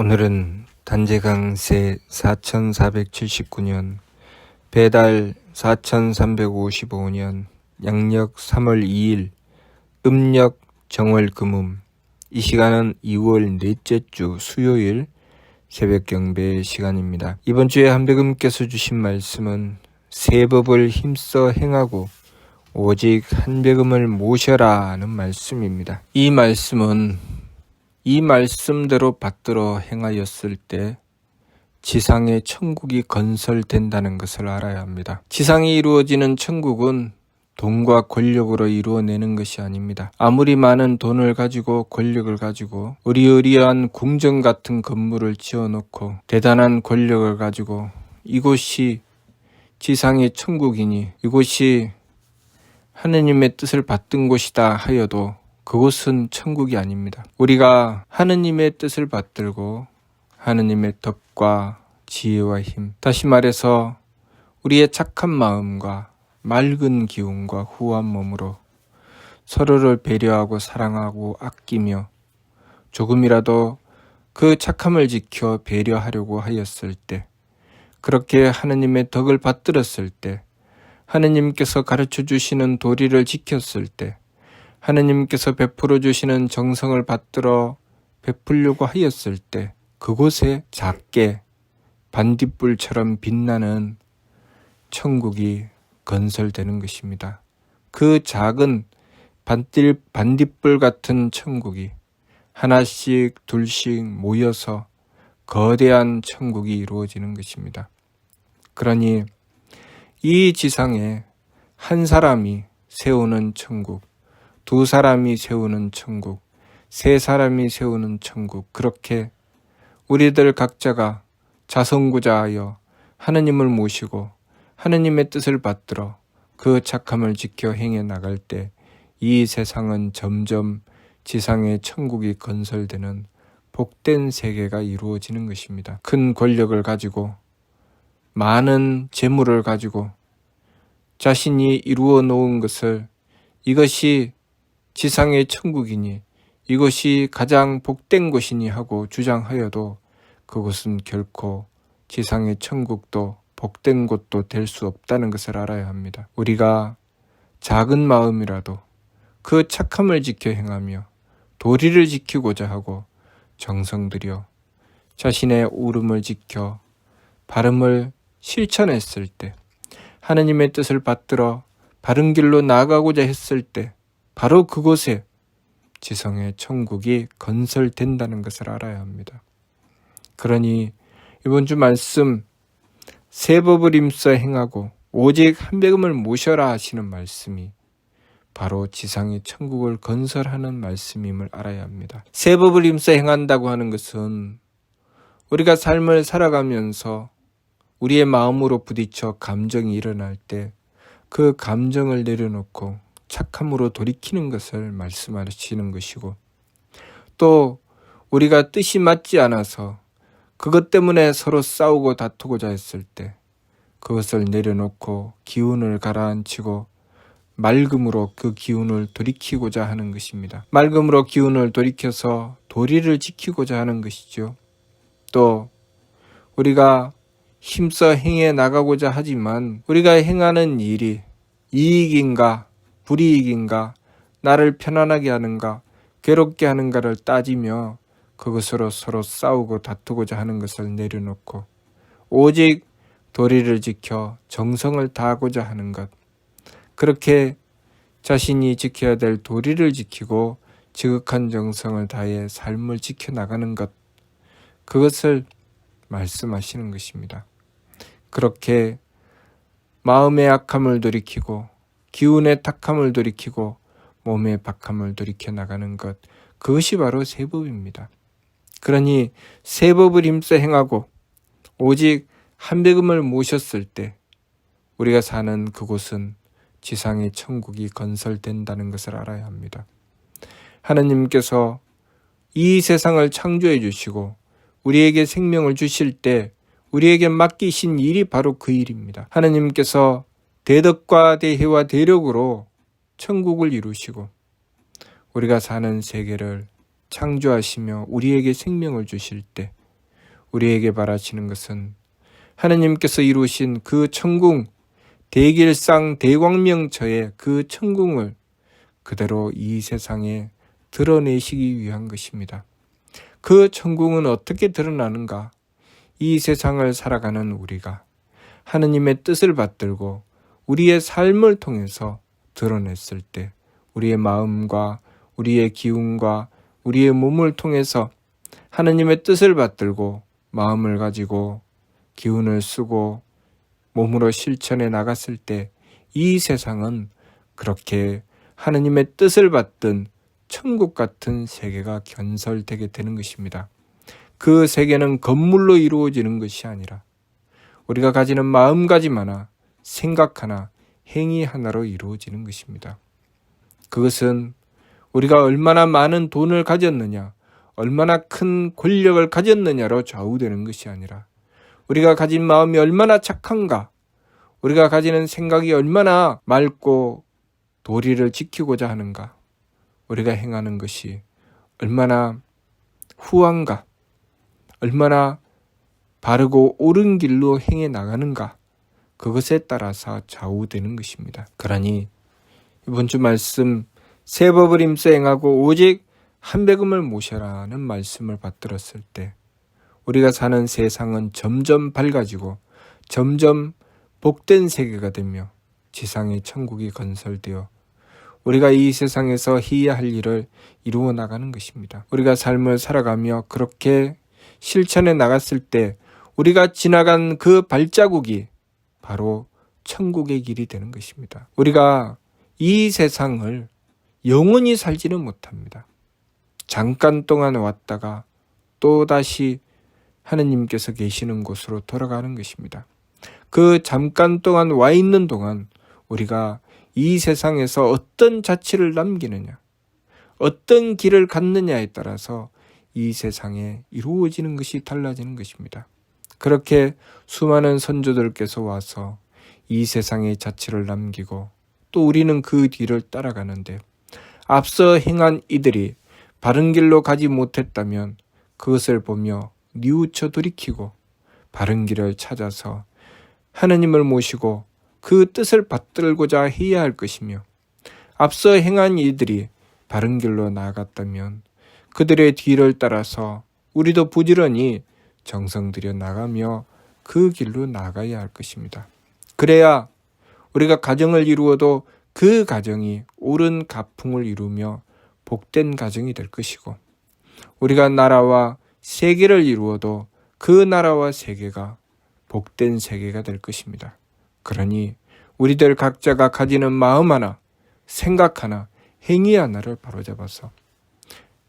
오늘은 단재강세 4479년, 배달 4355년, 양력 3월 2일, 음력 정월 금음. 이 시간은 2월 넷째 주 수요일 새벽 경배 시간입니다. 이번 주에 한백음께서 주신 말씀은 세 법을 힘써 행하고 오직 한백음을 모셔라 하는 말씀입니다. 이 말씀은 이 말씀대로 받들어 행하였을 때 지상의 천국이 건설된다는 것을 알아야 합니다. 지상에 이루어지는 천국은 돈과 권력으로 이루어내는 것이 아닙니다. 아무리 많은 돈을 가지고 권력을 가지고 의리의리한 궁전 같은 건물을 지어놓고 대단한 권력을 가지고 이곳이 지상의 천국이니 이곳이 하느님의 뜻을 받든 곳이다 하여도 그곳은 천국이 아닙니다. 우리가 하느님의 뜻을 받들고 하느님의 덕과 지혜와 힘, 다시 말해서 우리의 착한 마음과 맑은 기운과 후한 몸으로 서로를 배려하고 사랑하고 아끼며 조금이라도 그 착함을 지켜 배려하려고 하였을 때, 그렇게 하느님의 덕을 받들었을 때, 하느님께서 가르쳐 주시는 도리를 지켰을 때, 하느님께서 베풀어 주시는 정성을 받들어 베풀려고 하였을 때 그곳에 작게 반딧불처럼 빛나는 천국이 건설되는 것입니다. 그 작은 반딧불 같은 천국이 하나씩 둘씩 모여서 거대한 천국이 이루어지는 것입니다. 그러니 이 지상에 한 사람이 세우는 천국, 두 사람이 세우는 천국, 세 사람이 세우는 천국, 그렇게 우리들 각자가 자성구자하여 하느님을 모시고 하느님의 뜻을 받들어 그 착함을 지켜 행해 나갈 때 이 세상은 점점 지상의 천국이 건설되는 복된 세계가 이루어지는 것입니다. 큰 권력을 가지고 많은 재물을 가지고 자신이 이루어 놓은 것을 이것이 지상의 천국이니 이것이 가장 복된 곳이니 하고 주장하여도 그것은 결코 지상의 천국도 복된 곳도 될 수 없다는 것을 알아야 합니다. 우리가 작은 마음이라도 그 착함을 지켜 행하며 도리를 지키고자 하고 정성 들여 자신의 옳음을 지켜 바름을 실천했을 때, 하느님의 뜻을 받들어 바른 길로 나아가고자 했을 때 바로 그곳에 지성의 천국이 건설된다는 것을 알아야 합니다. 그러니 이번 주 말씀 세 법을 힘써 행하고 오직 한백음을 모셔라 하시는 말씀이 바로 지상의 천국을 건설하는 말씀임을 알아야 합니다. 세 법을 힘써 행한다고 하는 것은 우리가 삶을 살아가면서 우리의 마음으로 부딪혀 감정이 일어날 때 그 감정을 내려놓고 착함으로 돌이키는 것을 말씀하시는 것이고, 또 우리가 뜻이 맞지 않아서 그것 때문에 서로 싸우고 다투고자 했을 때 그것을 내려놓고 기운을 가라앉히고 맑음으로 그 기운을 돌이키고자 하는 것입니다. 맑음으로 기운을 돌이켜서 도리를 지키고자 하는 것이죠. 또 우리가 힘써 행해 나가고자 하지만 우리가 행하는 일이 이익인가 불이익인가, 나를 편안하게 하는가 괴롭게 하는가를 따지며 그것으로 서로 싸우고 다투고자 하는 것을 내려놓고 오직 도리를 지켜 정성을 다하고자 하는 것, 그렇게 자신이 지켜야 될 도리를 지키고 지극한 정성을 다해 삶을 지켜나가는 것, 그것을 말씀하시는 것입니다. 그렇게 마음의 악함을 돌이키고 기운의 탁함을 돌이키고 몸의 박함을 돌이켜 나가는 것, 그것이 바로 세법입니다. 그러니 세법을 힘써 행하고 오직 한백음을 모셨을 때 우리가 사는 그곳은 지상의 천국이 건설된다는 것을 알아야 합니다. 하나님께서 이 세상을 창조해 주시고 우리에게 생명을 주실 때 우리에게 맡기신 일이 바로 그 일입니다. 하나님께서 대덕과 대혜와 대력으로 천국을 이루시고 우리가 사는 세계를 창조하시며 우리에게 생명을 주실 때 우리에게 바라시는 것은 하느님께서 이루신 그 천궁, 대길상 대광명처의 그 천궁을 그대로 이 세상에 드러내시기 위한 것입니다. 그 천궁은 어떻게 드러나는가? 이 세상을 살아가는 우리가 하느님의 뜻을 받들고 우리의 삶을 통해서 드러냈을 때 우리의 마음과 우리의 기운과 우리의 몸을 통해서 하느님의 뜻을 받들고 마음을 가지고 기운을 쓰고 몸으로 실천해 나갔을 때 이 세상은 그렇게 하느님의 뜻을 받든 천국 같은 세계가 건설되게 되는 것입니다. 그 세계는 건물로 이루어지는 것이 아니라 우리가 가지는 마음가짐 하나, 생각 하나, 행위 하나로 이루어지는 것입니다. 그것은 우리가 얼마나 많은 돈을 가졌느냐, 얼마나 큰 권력을 가졌느냐로 좌우되는 것이 아니라 우리가 가진 마음이 얼마나 착한가, 우리가 가지는 생각이 얼마나 맑고 도리를 지키고자 하는가, 우리가 행하는 것이 얼마나 후한가, 얼마나 바르고 옳은 길로 행해 나가는가, 그것에 따라서 좌우되는 것입니다. 그러니 이번 주 말씀 새 법을 힘써 행하고 오직 한배금을 모셔라는 말씀을 받들었을 때 우리가 사는 세상은 점점 밝아지고 점점 복된 세계가 되며 지상의 천국이 건설되어 우리가 이 세상에서 해야 할 일을 이루어 나가는 것입니다. 우리가 삶을 살아가며 그렇게 실천해 나갔을 때 우리가 지나간 그 발자국이 바로 천국의 길이 되는 것입니다. 우리가 이 세상을 영원히 살지는 못합니다. 잠깐 동안 왔다가 또다시 하느님께서 계시는 곳으로 돌아가는 것입니다. 그 잠깐 동안 와 있는 동안 우리가 이 세상에서 어떤 자취를 남기느냐, 어떤 길을 갖느냐에 따라서 이 세상에 이루어지는 것이 달라지는 것입니다. 그렇게 수많은 선조들께서 와서 이 세상의 자취를 남기고 또 우리는 그 뒤를 따라가는데 앞서 행한 이들이 바른 길로 가지 못했다면 그것을 보며 뉘우쳐 돌이키고 바른 길을 찾아서 하느님을 모시고 그 뜻을 받들고자 해야 할 것이며 앞서 행한 이들이 바른 길로 나아갔다면 그들의 뒤를 따라서 우리도 부지런히 정성 들여 나가며 그 길로 나가야 할 것입니다. 그래야 우리가 가정을 이루어도 그 가정이 옳은 가풍을 이루며 복된 가정이 될 것이고 우리가 나라와 세계를 이루어도 그 나라와 세계가 복된 세계가 될 것입니다. 그러니 우리들 각자가 가지는 마음 하나, 생각 하나, 행위 하나를 바로잡아서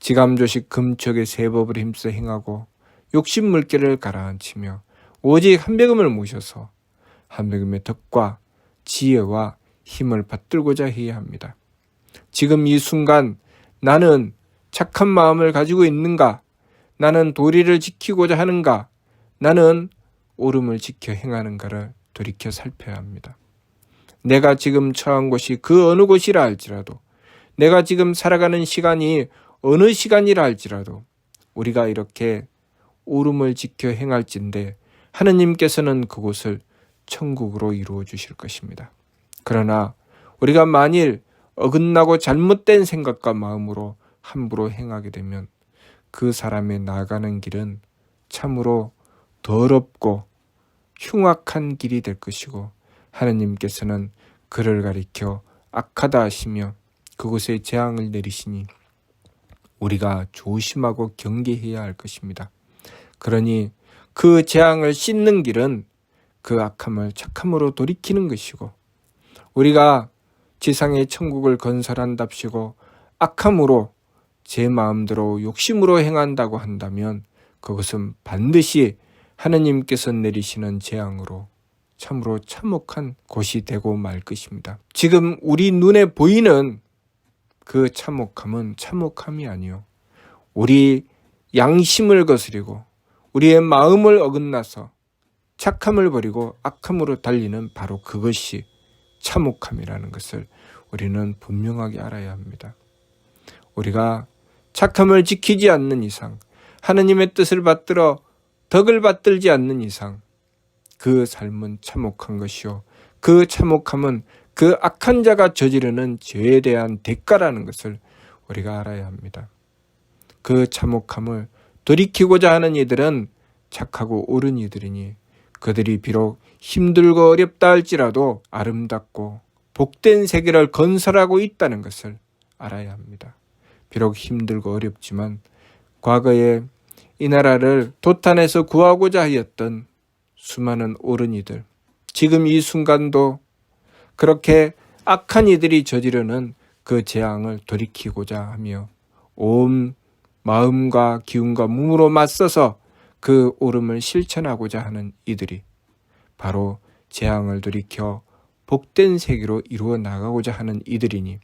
지감조식 금촉의 새 법을 힘써 행하고 욕심 물결을 가라앉히며 오직 한배금을 모셔서 한배금의 덕과 지혜와 힘을 받들고자 해야 합니다. 지금 이 순간 나는 착한 마음을 가지고 있는가? 나는 도리를 지키고자 하는가? 나는 옳음을 지켜 행하는가를 돌이켜 살펴야 합니다. 내가 지금 처한 곳이 그 어느 곳이라 할지라도 내가 지금 살아가는 시간이 어느 시간이라 할지라도 우리가 이렇게 옳음을 지켜 행할진대 하느님께서는 그곳을 천국으로 이루어 주실 것입니다. 그러나 우리가 만일 어긋나고 잘못된 생각과 마음으로 함부로 행하게 되면 그 사람의 나아가는 길은 참으로 더럽고 흉악한 길이 될 것이고 하느님께서는 그를 가리켜 악하다 하시며 그곳에 재앙을 내리시니 우리가 조심하고 경계해야 할 것입니다. 그러니 그 재앙을 씻는 길은 그 악함을 착함으로 돌이키는 것이고 우리가 지상의 천국을 건설한답시고 악함으로 제 마음대로 욕심으로 행한다고 한다면 그것은 반드시 하느님께서 내리시는 재앙으로 참으로 참혹한 곳이 되고 말 것입니다. 지금 우리 눈에 보이는 그 참혹함은 참혹함이 아니요 우리 양심을 거스리고 우리의 마음을 어긋나서 착함을 버리고 악함으로 달리는 바로 그것이 참혹함이라는 것을 우리는 분명하게 알아야 합니다. 우리가 착함을 지키지 않는 이상 하느님의 뜻을 받들어 덕을 받들지 않는 이상 그 삶은 참혹한 것이요. 그 참혹함은 그 악한 자가 저지르는 죄에 대한 대가라는 것을 우리가 알아야 합니다. 그 참혹함을 돌이키고자 하는 이들은 착하고 옳은 이들이니 그들이 비록 힘들고 어렵다 할지라도 아름답고 복된 세계를 건설하고 있다는 것을 알아야 합니다. 비록 힘들고 어렵지만 과거에 이 나라를 도탄에서 구하고자 하였던 수많은 옳은 이들, 지금 이 순간도 그렇게 악한 이들이 저지르는 그 재앙을 돌이키고자 하며 온 마음과 기운과 몸으로 맞서서 그 옳음을 실천하고자 하는 이들이 바로 재앙을 돌이켜 복된 세계로 이루어 나가고자 하는 이들이니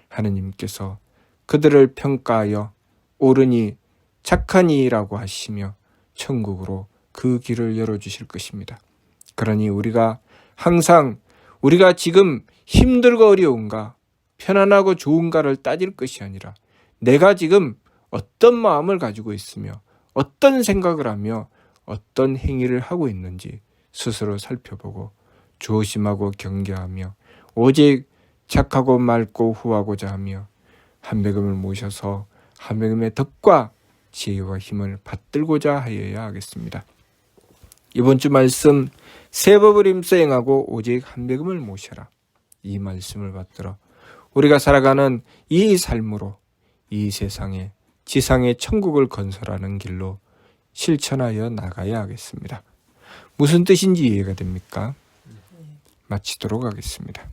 하느님께서 그들을 평가하여 옳으니 착하니라고 하시며 천국으로 그 길을 열어주실 것입니다. 그러니 우리가 항상 우리가 지금 힘들고 어려운가 편안하고 좋은가를 따질 것이 아니라 내가 지금 어떤 마음을 가지고 있으며 어떤 생각을 하며 어떤 행위를 하고 있는지 스스로 살펴보고 조심하고 경계하며 오직 착하고 맑고 후하고자 하며 한백음을 모셔서 한백음의 덕과 지혜와 힘을 받들고자 하여야 하겠습니다. 이번 주 말씀 새 법을 임수행하고 오직 한백음을 모셔라. 이 말씀을 받들어 우리가 살아가는 이 삶으로 이 세상에 지상의 천국을 건설하는 길로 실천하여 나가야 하겠습니다. 무슨 뜻인지 이해가 됩니까? 마치도록 하겠습니다.